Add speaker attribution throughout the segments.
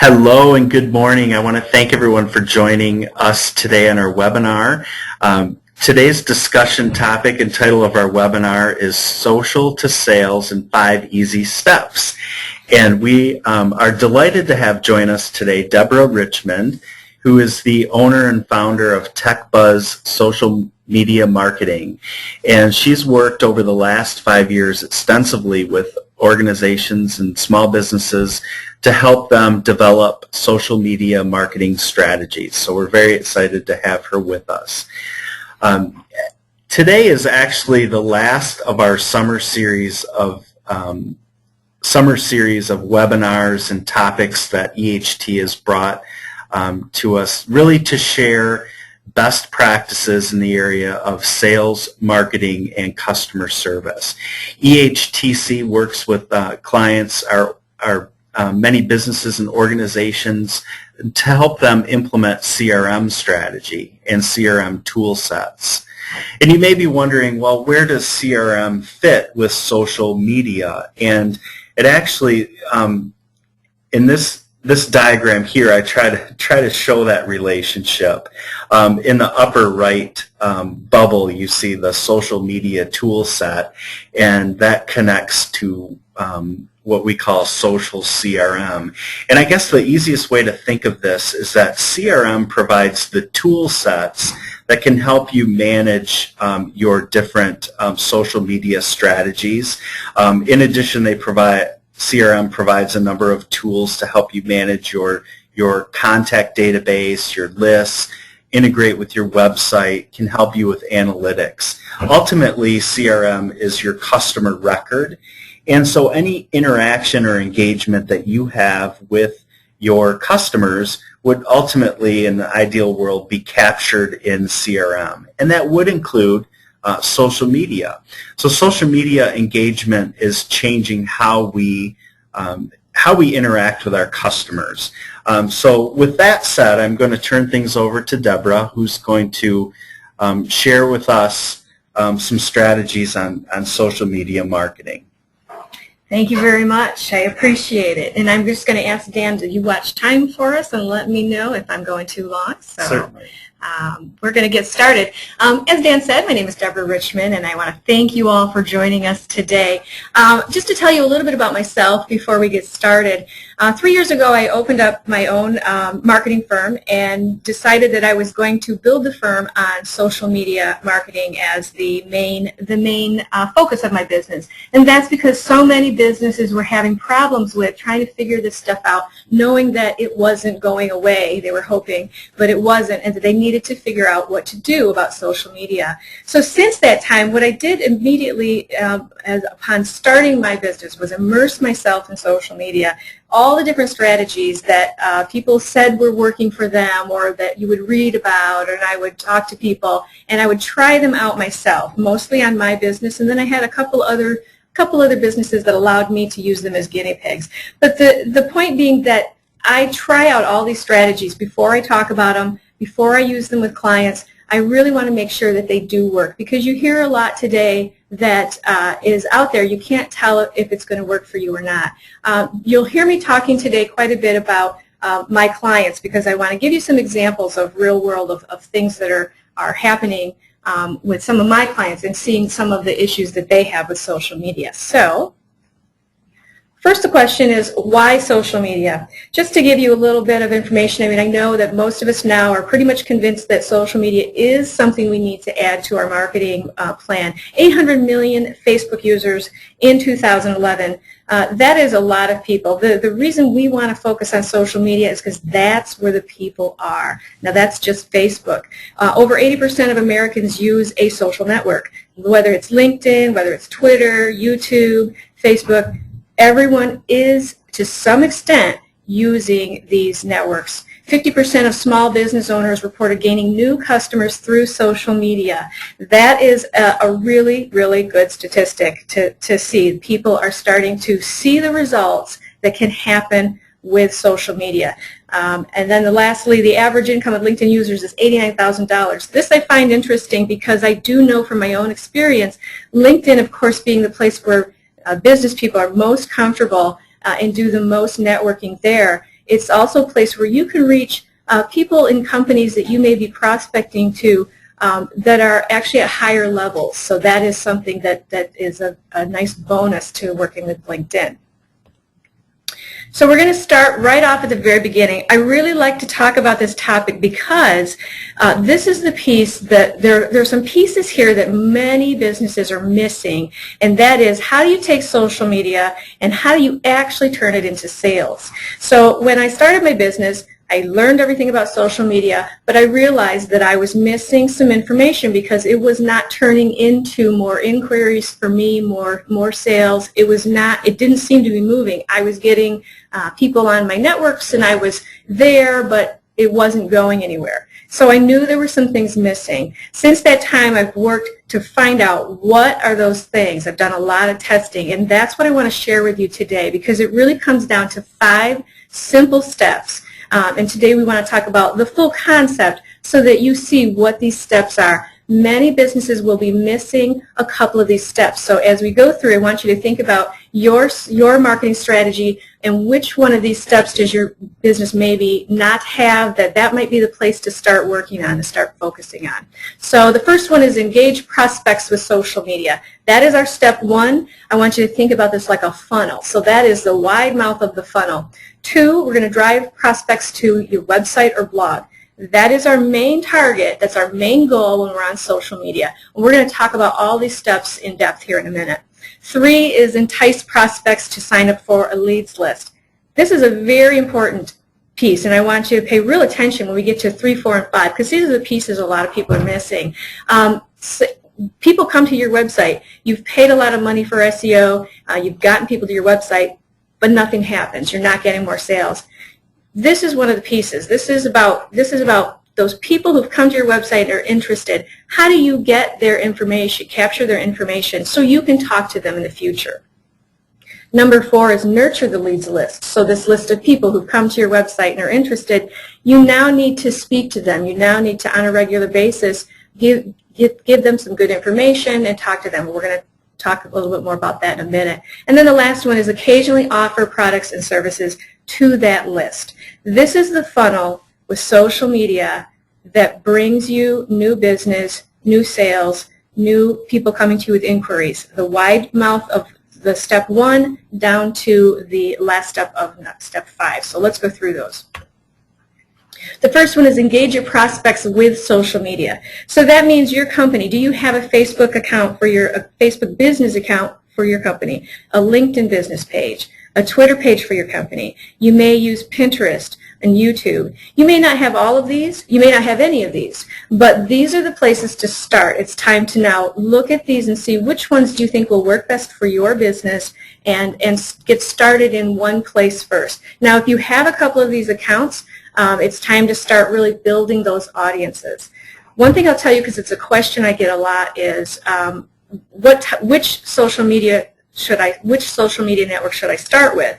Speaker 1: Hello and good morning. I want to thank everyone for joining us today on our webinar. Today's discussion topic and title of our webinar is Social to Sales in 5 Easy Steps. And we are delighted to have join us today Deborah Richmond, who is the owner and founder of TechBuzz Social Media Marketing. And she's worked over the last 5 years extensively with organizations and small businesses to help them develop social media marketing strategies. So we're very excited to have her with us. Today is actually the last of our summer series of webinars and topics that EHT has brought to us, really to share best practices in the area of sales, marketing, and customer service. EHTC works with clients, our many businesses and organizations to help them implement CRM strategy and CRM tool sets. And you may be wondering, well, where does CRM fit with social media? And it actually, in this diagram here, I try to show that relationship. In the upper right bubble, you see the social media tool set, and that connects to what we call social CRM. And I guess the easiest way to think of this is that CRM provides the tool sets that can help you manage your different social media strategies. In addition, CRM provides a number of tools to help you manage your contact database, your lists, integrate with your website, can help you with analytics. Ultimately, CRM is your customer record. And so any interaction or engagement that you have with your customers would ultimately, in the ideal world, be captured in CRM. And that would include social media. So social media engagement is changing how we interact with our customers. So with that said, I'm going to turn things over to Deborah, who's going to share with us some strategies on social media marketing.
Speaker 2: Thank you very much. I appreciate it. And I'm just going to ask Dan, do you watch time for us and let me know if I'm going too long? So,
Speaker 1: certainly.
Speaker 2: We're going to get started. As Dan said, my name is Deborah Richmond, and I want to thank you all for joining us today. Just to tell you a little bit about myself before we get started, 3 years ago I opened up my own marketing firm and decided that I was going to build the firm on social media marketing as the main focus of my business. And that's because so many businesses were having problems with trying to figure this stuff out, knowing that it wasn't going away. They were hoping, but it wasn't, and that they needed to figure out what to do about social media. So since that time, what I did immediately upon starting my business was immerse myself in social media, all the different strategies that people said were working for them or that you would read about, and I would talk to people and I would try them out myself, mostly on my business, and then I had a couple other businesses that allowed me to use them as guinea pigs. But the point being that I try out all these strategies before I talk about them, before I use them with clients. I really want to make sure that they do work, because you hear a lot today that is out there. You can't tell if it's going to work for you or not. You'll hear me talking today quite a bit about my clients, because I want to give you some examples of real world of things that are happening with some of my clients and seeing some of the issues that they have with social media. So, first, the question is, why social media? Just to give you a little bit of information, I mean, I know that most of us now are pretty much convinced that social media is something we need to add to our marketing plan. 800 million Facebook users in 2011. That is a lot of people. The reason we want to focus on social media is because that's where the people are. Now, that's just Facebook. Over 80% of Americans use a social network, whether it's LinkedIn, whether it's Twitter, YouTube, Facebook. Everyone is, to some extent, using these networks. 50% of small business owners reported gaining new customers through social media. That is a really, really good statistic to see. People are starting to see the results that can happen with social media. And then lastly, the average income of LinkedIn users is $89,000. This I find interesting because I do know from my own experience, LinkedIn, of course, being the place where business people are most comfortable and do the most networking there. It's also a place where you can reach people in companies that you may be prospecting to that are actually at higher levels. So that is something that is a nice bonus to working with LinkedIn. So we're going to start right off at the very beginning. I really like to talk about this topic because this is the piece that there's some pieces here that many businesses are missing, and that is, how do you take social media and how do you actually turn it into sales? So when I started my business, I learned everything about social media, but I realized that I was missing some information because it was not turning into more inquiries for me, more sales. It didn't seem to be moving. I was getting people on my networks and I was there, but it wasn't going anywhere. So I knew there were some things missing. Since that time, I've worked to find out what are those things. I've done a lot of testing, and that's what I want to share with you today, because it really comes down to 5 simple steps. And today we want to talk about the full concept so that you see what these steps are. Many businesses will be missing a couple of these steps. So as we go through, I want you to think about your marketing strategy and which one of these steps does your business maybe not have, that might be the place to start working on, to start focusing on. So the first one is engage prospects with social media. That is our step 1. I want you to think about this like a funnel. So that is the wide mouth of the funnel. 2, we're going to drive prospects to your website or blog. That is our main target. That's our main goal when we're on social media. And we're going to talk about all these steps in depth here in a minute. 3 is entice prospects to sign up for a leads list. This is a very important piece, and I want you to pay real attention when we get to 3, 4, and 5, because these are the pieces a lot of people are missing. People come to your website. You've paid a lot of money for SEO. You've gotten people to your website, but nothing happens. You're not getting more sales. This is one of the pieces. This is about those people who've come to your website and are interested. How do you get their information, capture their information, so you can talk to them in the future? Number 4 is nurture the leads list. So this list of people who've come to your website and are interested, you now need to speak to them. You now need to, on a regular basis, give them some good information and talk to them. We're going to talk a little bit more about that in a minute. And then the last one is occasionally offer products and services to that list. This is the funnel with social media that brings you new business, new sales, new people coming to you with inquiries. The wide mouth of the step 1 down to the last step of step 5. So let's go through those. The first one is engage your prospects with social media. So that means your company. Do you have a Facebook account for a Facebook business account for your company, a LinkedIn business page, a Twitter page for your company? You may use Pinterest and YouTube. You may not have all of these. You may not have any of these, but these are the places to start. It's time to now look at these and see which ones do you think will work best for your business and get started in one place first. Now, if you have a couple of these accounts, it's time to start really building those audiences. One thing I'll tell you, because it's a question I get a lot, is which social media network should I start with?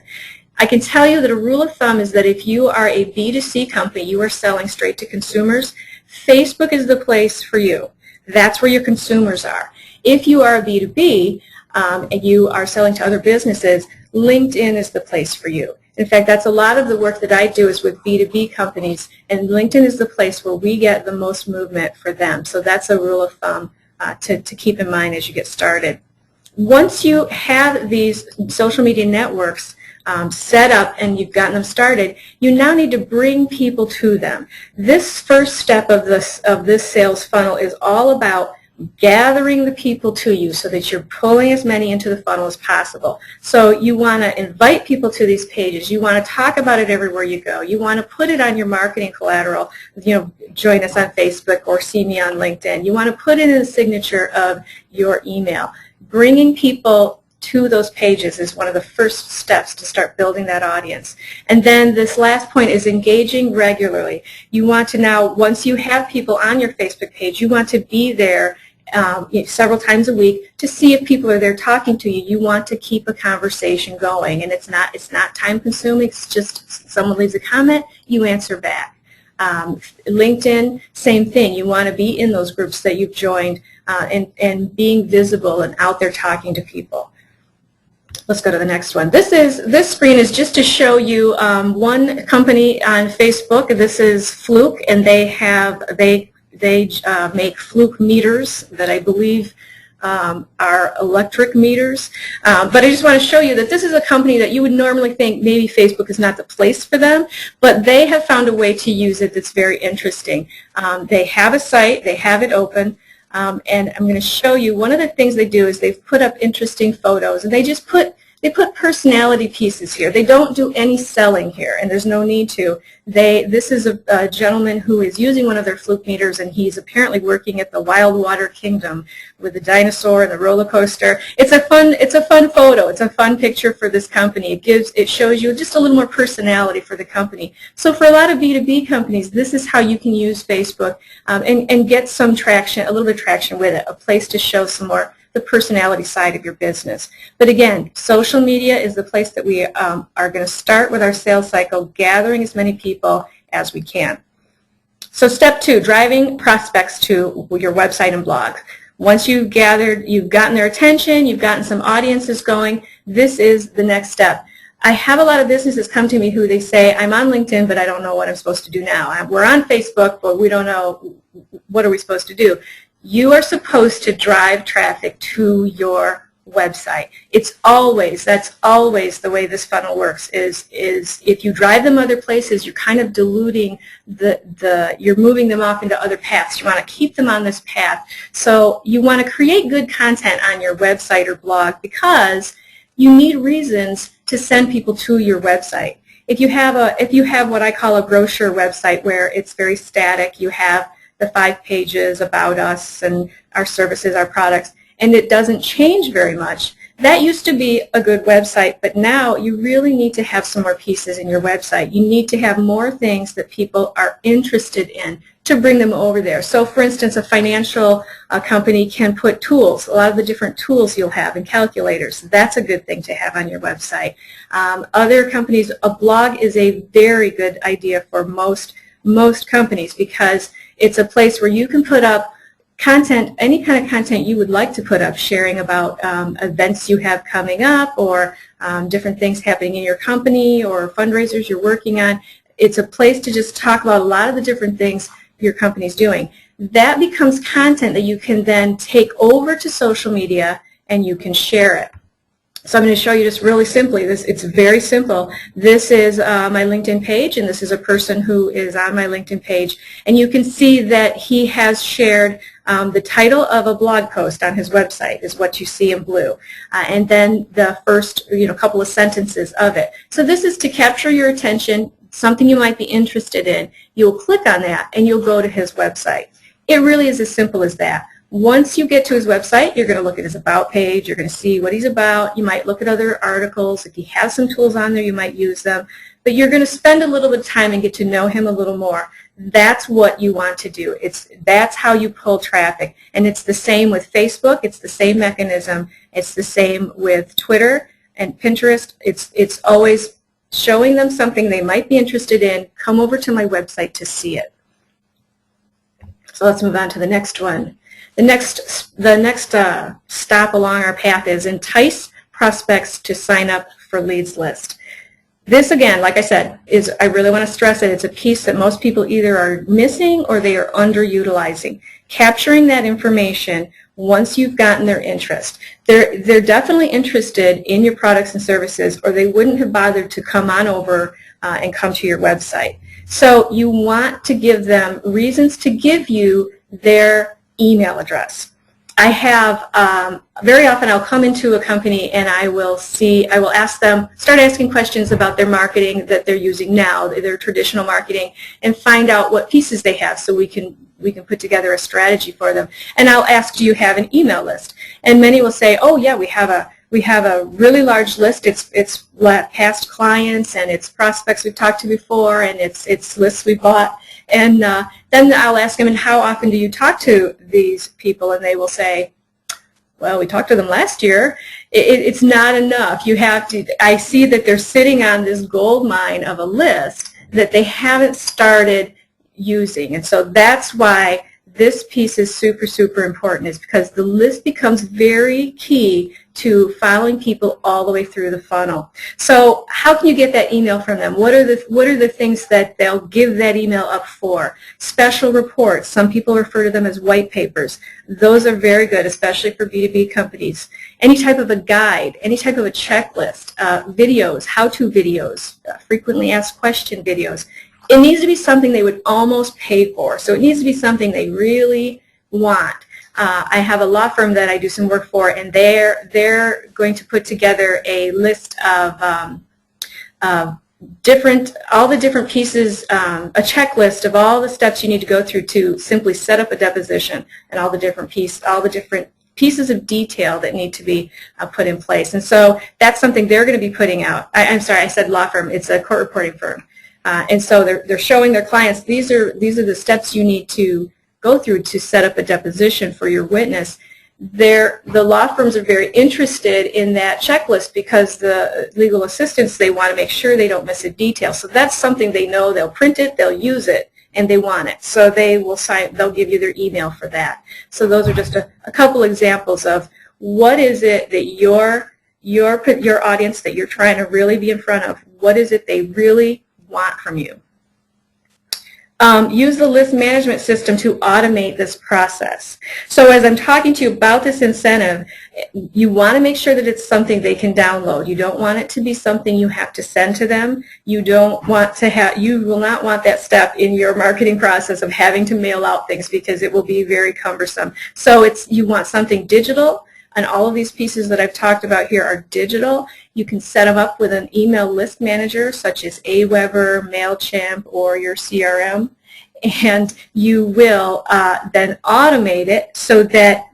Speaker 2: I can tell you that a rule of thumb is that if you are a B2C company, you are selling straight to consumers, Facebook is the place for you. That's where your consumers are. If you are a B2B and you are selling to other businesses, LinkedIn is the place for you. In fact, that's a lot of the work that I do is with B2B companies, and LinkedIn is the place where we get the most movement for them. So that's a rule of thumb to keep in mind as you get started. Once you have these social media networks set up and you've gotten them started, you now need to bring people to them. This first step of this sales funnel is all about gathering the people to you so that you're pulling as many into the funnel as possible. So you want to invite people to these pages. You want to talk about it everywhere you go. You want to put it on your marketing collateral. Join us on Facebook or see me on LinkedIn. You want to put it in the signature of your email. Bringing people to those pages is one of the first steps to start building that audience. And then this last point is engaging regularly. You want to now, once you have people on your Facebook page, you want to be there several times a week to see if people are there talking to you. You want to keep a conversation going, and it's not time consuming. It's just someone leaves a comment, you answer back. LinkedIn, same thing. You want to be in those groups that you've joined and being visible and out there talking to people. Let's go to the next one. This screen is just to show you one company on Facebook. This is Fluke, and they make Fluke meters that I believe are electric meters. But I just want to show you that this is a company that you would normally think maybe Facebook is not the place for them, but they have found a way to use it that's very interesting. They have a site, they have it open. And I'm going to show you one of the things they do is they've put up interesting photos, and they put personality pieces here. They don't do any selling here, and there's no need to. This is a gentleman who is using one of their Fluke meters, and he's apparently working at the Wild Water Kingdom with the dinosaur and the roller coaster. It's a fun photo. It's a fun picture for this company. It shows you just a little more personality for the company. So for a lot of B2B companies, this is how you can use Facebook and get some traction, a little bit of traction with it, a place to show some more the personality side of your business. But again, social media is the place that we are going to start with our sales cycle, gathering as many people as we can. So step 2, driving prospects to your website and blog. Once you've gotten their attention, you've gotten some audiences going, this is the next step. I have a lot of businesses come to me who they say, I'm on LinkedIn, but I don't know what I'm supposed to do now. We're on Facebook, but we don't know what are we supposed to do. You are supposed to drive traffic to your website. That's always the way this funnel works, is if you drive them other places, you're kind of diluting you're moving them off into other paths. You want to keep them on this path. So you want to create good content on your website or blog because you need reasons to send people to your website. If you have what I call a brochure website where it's very static, you have the 5 pages about us and our services, our products, and it doesn't change very much. That used to be a good website, but now you really need to have some more pieces in your website. You need to have more things that people are interested in to bring them over there. So for instance, a financial company can put tools, a lot of the different tools you'll have and calculators. That's a good thing to have on your website. Other companies, a blog is a very good idea for most companies because it's a place where you can put up content, any kind of content you would like to put up, sharing about events you have coming up or different things happening in your company or fundraisers you're working on. It's a place to just talk about a lot of the different things your company's doing. That becomes content that you can then take over to social media and you can share it. So I'm going to show you just really simply. It's very simple. This is my LinkedIn page, and this is a person who is on my LinkedIn page. And you can see that he has shared the title of a blog post on his website is what you see in blue. And then the first couple of sentences of it. So this is to capture your attention, something you might be interested in. You'll click on that, and you'll go to his website. It really is as simple as that. Once you get to his website, you're going to look at his About page. You're going to see what he's about. You might look at other articles. If he has some tools on there, you might use them. But you're going to spend a little bit of time and get to know him a little more. That's what you want to do. That's how you pull traffic. And it's the same with Facebook. It's the same mechanism. It's the same with Twitter and Pinterest. It's always showing them something they might be interested in. Come over to my website to see it. So let's move on to the next one. The next stop along our path is entice prospects to sign up for leads list. This, again, like I said, I really want to stress it. It's a piece that most people either are missing or they are underutilizing. Capturing that information once you've gotten their interest. They're definitely interested in your products and services, or they wouldn't have bothered to come on over and come to your website. So you want to give them reasons to give you their email address. I have, very often I'll come into a company and I will ask them, start asking questions about their marketing that they're using now, their traditional marketing, and find out what pieces they have so we can put together a strategy for them. And I'll ask, do you have an email list? And many will say, oh yeah, we have a really large list. It's past clients and it's prospects we've talked to before and it's lists we bought. And then I'll ask them, and how often do you talk to these people? And they will say, well, we talked to them last year. It's not enough. You have to. I see that they're sitting on this gold mine of a list that they haven't started using. And so that's why this piece is super, super important, is because the list becomes very key to following people all the way through the funnel. So how can you get that email from them? What are the things that they'll give that email up for? Special reports. Some people refer to them as white papers. Those are very good, especially for B2B companies. Any type of a guide, any type of a checklist, videos, how-to videos, frequently asked question videos. It needs to be something they would almost pay for. So it needs to be something they really want. I have a law firm that I do some work for, and they're going to put together a list of all the different pieces, a checklist of all the steps you need to go through to simply set up a deposition, and all the different pieces of detail that need to be put in place. And so that's something they're going to be putting out. I'm sorry, I said law firm. It's a court reporting firm. And so they're showing their clients, these are the steps you need to go through to set up a deposition for your witness. The law firms are very interested in that checklist because the legal assistants, they want to make sure they don't miss a detail. So that's something they know. They'll print it, they'll use it, and they want it. So they'll give you their email for that. So those are just a couple examples of what is it that your audience that you're trying to really be in front of, what is it they really want from you. Use the list management system to automate this process. So as I'm talking to you about this incentive, you want to make sure that it's something they can download. You don't want it to be something you have to send to them. You will not want that step in your marketing process of having to mail out things, because it will be very cumbersome. So you want something digital, and all of these pieces that I've talked about here are digital. You can set them up with an email list manager such as Aweber, MailChimp, or your CRM, and you will then automate it so that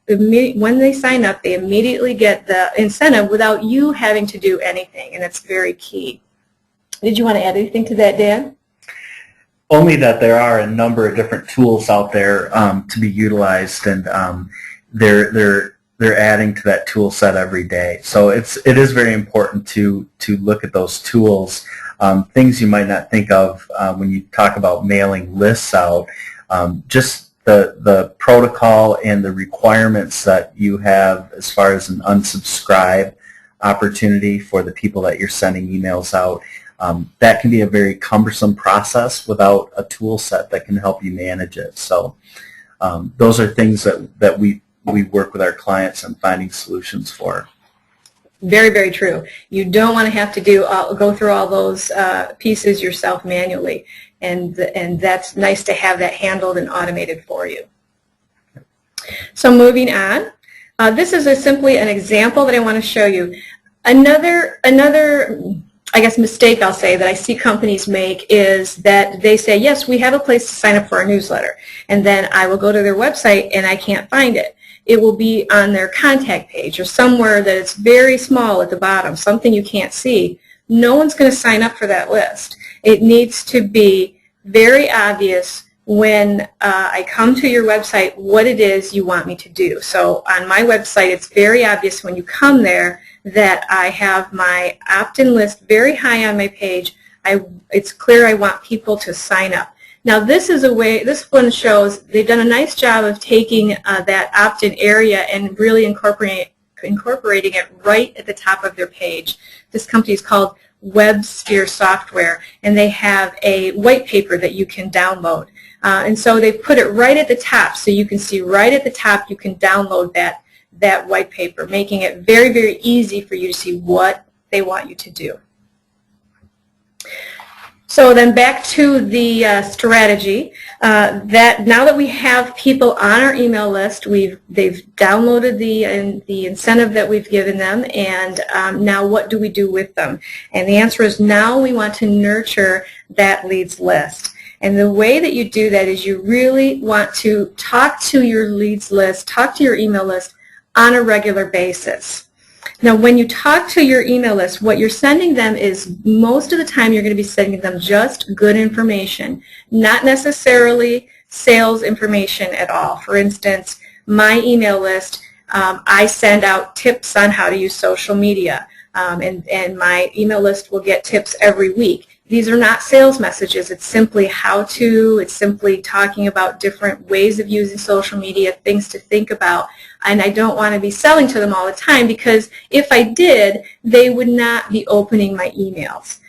Speaker 2: when they sign up, they immediately get the incentive without you having to do anything, and it's very key. Did you want to add anything to that, Dan?
Speaker 1: Only that there are a number of different tools out there to be utilized, and they're adding to that tool set every day. So it is very important to look at those tools, things you might not think of when you talk about mailing lists out. Just the protocol and the requirements that you have as far as an unsubscribe opportunity for the people that you're sending emails out. That can be a very cumbersome process without a tool set that can help you manage it. So those are things that we work with our clients on finding solutions for.
Speaker 2: Very, very true. You don't want to have to go through all those pieces yourself manually, and that's nice to have that handled and automated for you. So moving on, this is simply an example that I want to show you. Another I guess mistake I'll say that I see companies make is that they say, yes, we have a place to sign up for our newsletter, and then I will go to their website and I can't find it. It will be on their contact page or somewhere that it's very small at the bottom, something you can't see. No one's going to sign up for that list. It needs to be very obvious when I come to your website what it is you want me to do. So on my website, it's very obvious when you come there that I have my opt-in list very high on my page. It's clear I want people to sign up. Now this one shows they've done a nice job of taking that opt-in area and really incorporating it right at the top of their page. This company is called WebSphere Software, and they have a white paper that you can download. And so they've put it right at the top, so you can see right at the top you can download that white paper, making it very, very easy for you to see what they want you to do. So then back to the strategy, that now that we have people on our email list, they've downloaded the incentive that we've given them, and now what do we do with them? And the answer is now we want to nurture that leads list. And the way that you do that is you really want to talk to your leads list, talk to your email list on a regular basis. Now, when you talk to your email list, what you're sending them is most of the time you're going to be sending them just good information, not necessarily sales information at all. For instance, my email list, I send out tips on how to use social media, and my email list will get tips every week. These are not sales messages. It's simply how-to. It's simply talking about different ways of using social media, things to think about. And I don't want to be selling to them all the time, because if I did, they would not be opening my emails.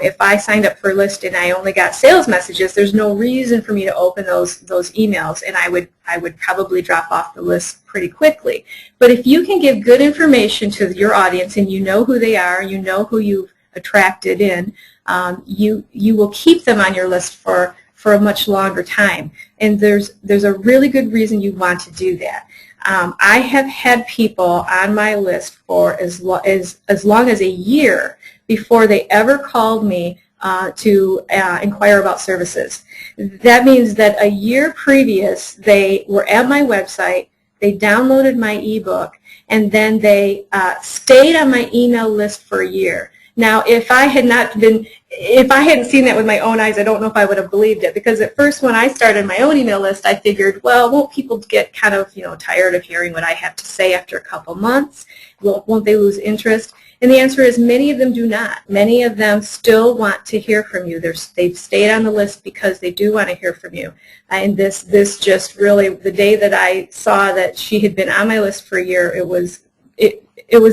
Speaker 2: If I signed up for a list and I only got sales messages, there's no reason for me to open those emails, and I would probably drop off the list pretty quickly. But if you can give good information to your audience, and you know who they are, you know who you've attracted in, you will keep them on your list for a much longer time. And there's a really good reason you want to do that. I have had people on my list for as long as a year before they ever called me to inquire about services. That means that a year previous, they were at my website, they downloaded my ebook, and then they stayed on my email list for a year. Now, if I hadn't seen that with my own eyes, I don't know if I would have believed it, because at first when I started my own email list, I figured, well, won't people get kind of, tired of hearing what I have to say after a couple months? Won't they lose interest? And the answer is many of them do not. Many of them still want to hear from you. They've stayed on the list because they do want to hear from you. And this just really, the day that I saw that she had been on my list for a year, it was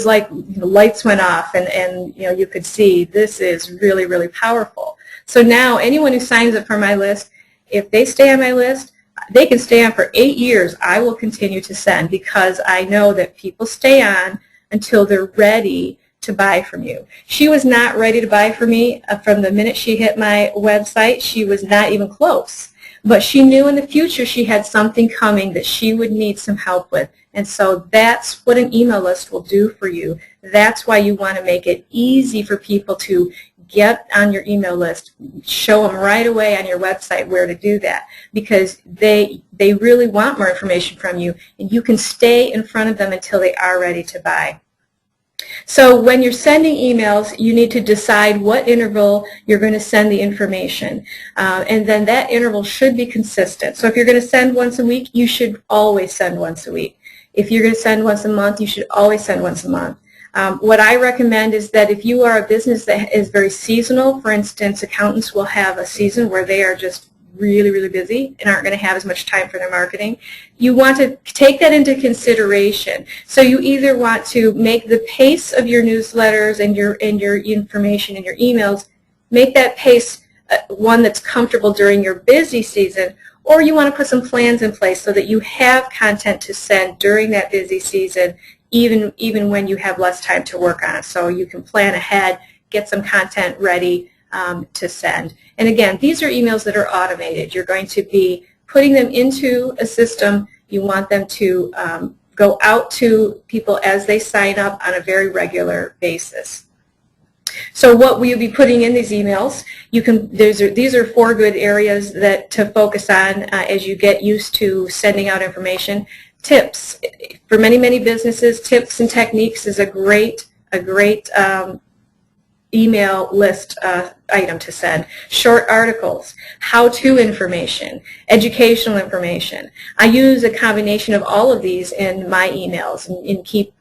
Speaker 2: like lights went off, and you could see this is really, really powerful. So now anyone who signs up for my list, if they stay on my list, they can stay on for 8 years. I will continue to send, because I know that people stay on until they're ready to buy from you. She was not ready to buy from me from the minute she hit my website. She was not even close. But she knew in the future she had something coming that she would need some help with. And so that's what an email list will do for you. That's why you want to make it easy for people to get on your email list. Show them right away on your website where to do that, because they really want more information from you, and you can stay in front of them until they are ready to buy. So when you're sending emails, you need to decide what interval you're going to send the information. And then that interval should be consistent. So if you're going to send once a week, you should always send once a week. If you're going to send once a month, you should always send once a month. What I recommend is that if you are a business that is very seasonal, for instance, accountants will have a season where they are just really, really busy and aren't going to have as much time for their marketing. You want to take that into consideration. So you either want to make the pace of your newsletters and your information and your emails, make that pace one that's comfortable during your busy season, or you want to put some plans in place so that you have content to send during that busy season, even when you have less time to work on it. So you can plan ahead, get some content ready to send. And again, these are emails that are automated. You're going to be putting them into a system. You want them to go out to people as they sign up on a very regular basis. So what will you be putting in these emails? These are 4 good areas to focus on as you get used to sending out information. Tips. For many, many businesses, tips and techniques is a great email list item to send. Short articles, how-to information, educational information. I use a combination of all of these in my emails and keep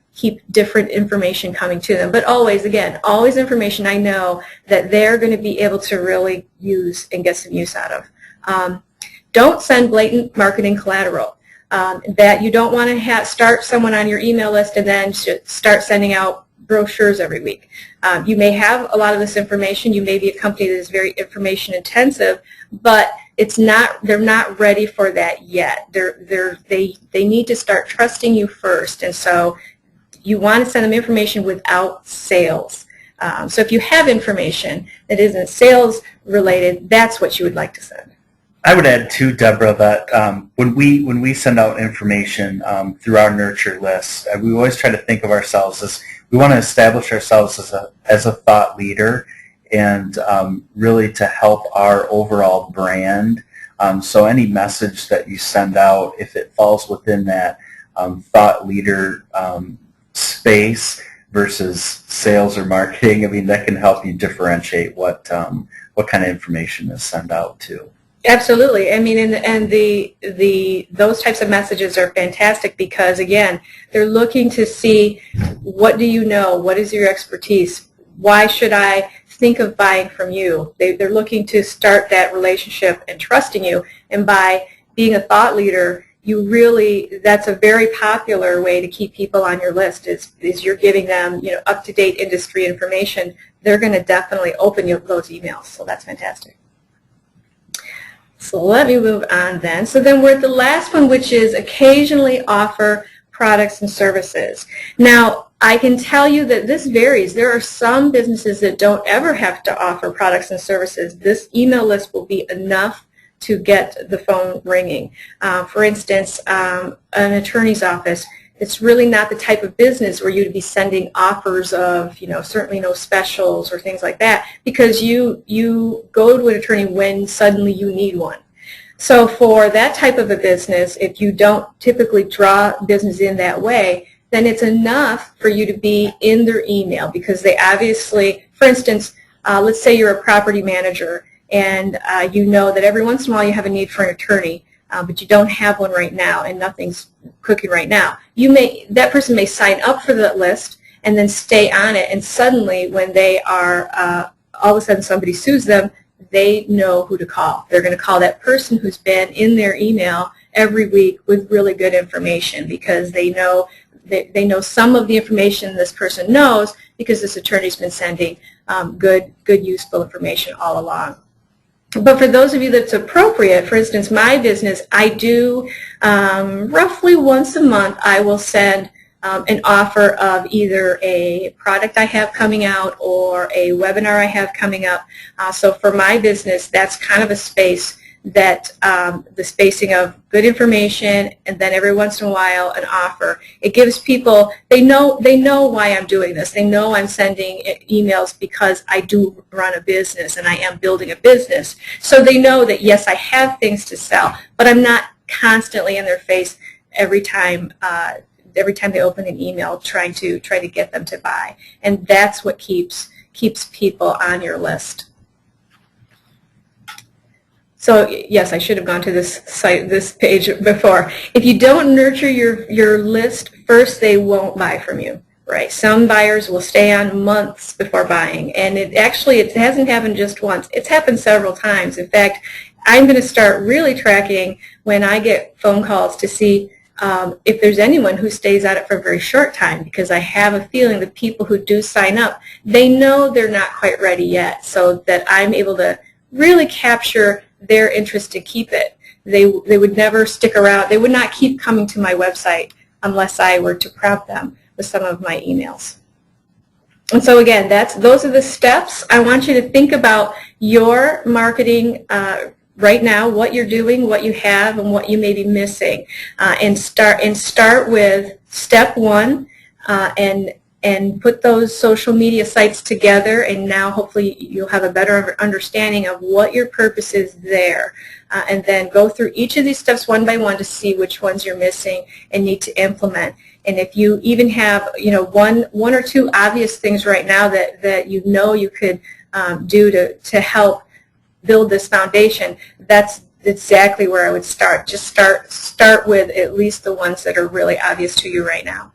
Speaker 2: different information coming to them. But always, again, always information I know that they're going to be able to really use and get some use out of. Don't send blatant marketing collateral. That you don't want to start someone on your email list and then start sending out brochures every week. You may have a lot of this information. You may be a company that is very information intensive, but they're not ready for that yet. They need to start trusting you first, and so you want to send them information without sales. So if you have information that isn't sales related, that's what you would like to send.
Speaker 1: I would add too, Deborah, that when we send out information through our nurture list, we always try to think of ourselves as we want to establish ourselves as a thought leader, and really to help our overall brand. So any message that you send out, if it falls within that thought leader space versus sales or marketing, I mean, that can help you differentiate what kind of information is sent out to.
Speaker 2: Absolutely. I mean, and those types of messages are fantastic because, again, they're looking to see what do you know, what is your expertise, why should I think of buying from you. They're looking to start that relationship and trusting you. And by being a thought leader, that's a very popular way to keep people on your list is you're giving them, up-to-date industry information. They're going to definitely open those emails. So that's fantastic. So let me move on then. So then we're at the last one, which is occasionally offer products and services. Now, I can tell you that this varies. There are some businesses that don't ever have to offer products and services. This email list will be enough to get the phone ringing. For instance, an attorney's office, it's really not the type of business where you'd be sending offers of, certainly no specials or things like that, because you go to an attorney when suddenly you need one. So for that type of a business, if you don't typically draw business in that way, then it's enough for you to be in their email, because they obviously, for instance, let's say you're a property manager and you know that every once in a while you have a need for an attorney, but you don't have one right now and nothing's cooking right now. That person may sign up for that list and then stay on it, and suddenly when they are, all of a sudden somebody sues them, they know who to call. They're going to call that person who's been in their email every week with really good information, because they know some of the information this person knows because this attorney's been sending good, useful information all along. But for those of you that's appropriate, for instance, my business, I do roughly once a month, I will send an offer of either a product I have coming out or a webinar I have coming up. So for my business, that's kind of a space that the spacing of good information and then every once in a while an offer. It gives people, they know why I'm doing this. They know I'm sending emails because I do run a business and I am building a business. So they know that, yes, I have things to sell, but I'm not constantly in their face every time they open an email trying to get them to buy. And that's what keeps people on your list. So yes, I should have gone to this page before. If you don't nurture your list, first they won't buy from you, right? Some buyers will stay on months before buying, and it hasn't happened just once. It's happened several times. In fact, I'm going to start really tracking when I get phone calls to see if there's anyone who stays at it for a very short time, because I have a feeling that people who do sign up, they know they're not quite ready yet, so that I'm able to really capture their interest to keep it. They would never stick around. They would not keep coming to my website unless I were to prompt them with some of my emails. And so again, those are the steps. I want you to think about your marketing right now, what you're doing, what you have, and what you may be missing, and start with step one, and put those social media sites together, and now hopefully you'll have a better understanding of what your purpose is there. And then go through each of these steps one by one to see which ones you're missing and need to implement. And if you even have one or two obvious things right now that you could do to help build this foundation, that's exactly where I would start. Just start with at least the ones that are really obvious to you right now.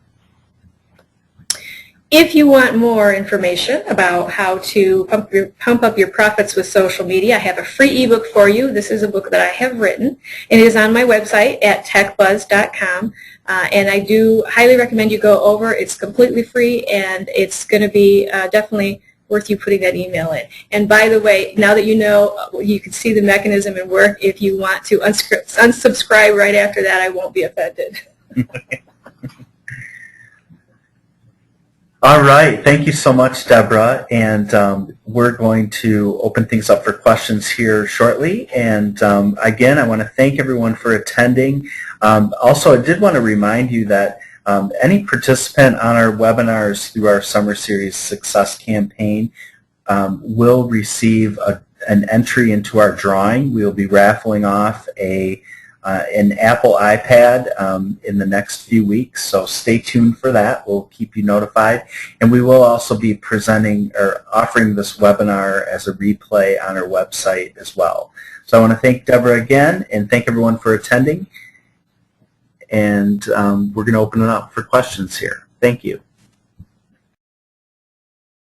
Speaker 2: If you want more information about how to pump up your profits with social media, I have a free ebook for you. This is a book that I have written. It is on my website at techbuzz.com, and I do highly recommend you go over. It's completely free, and it's going to be definitely worth you putting that email in. And by the way, now that you know, you can see the mechanism and work. If you want to unsubscribe right after that, I won't be offended.
Speaker 1: All right. Thank you so much, Deborah. And we're going to open things up for questions here shortly. And again, I want to thank everyone for attending. Also, I did want to remind you that any participant on our webinars through our Summer Series Success Campaign will receive an entry into our drawing. We'll be raffling off an Apple iPad in the next few weeks, so stay tuned for that. We'll keep you notified, and we will also be presenting or offering this webinar as a replay on our website as well. So I want to thank Deborah again and thank everyone for attending, and we're going to open it up for questions here. Thank you.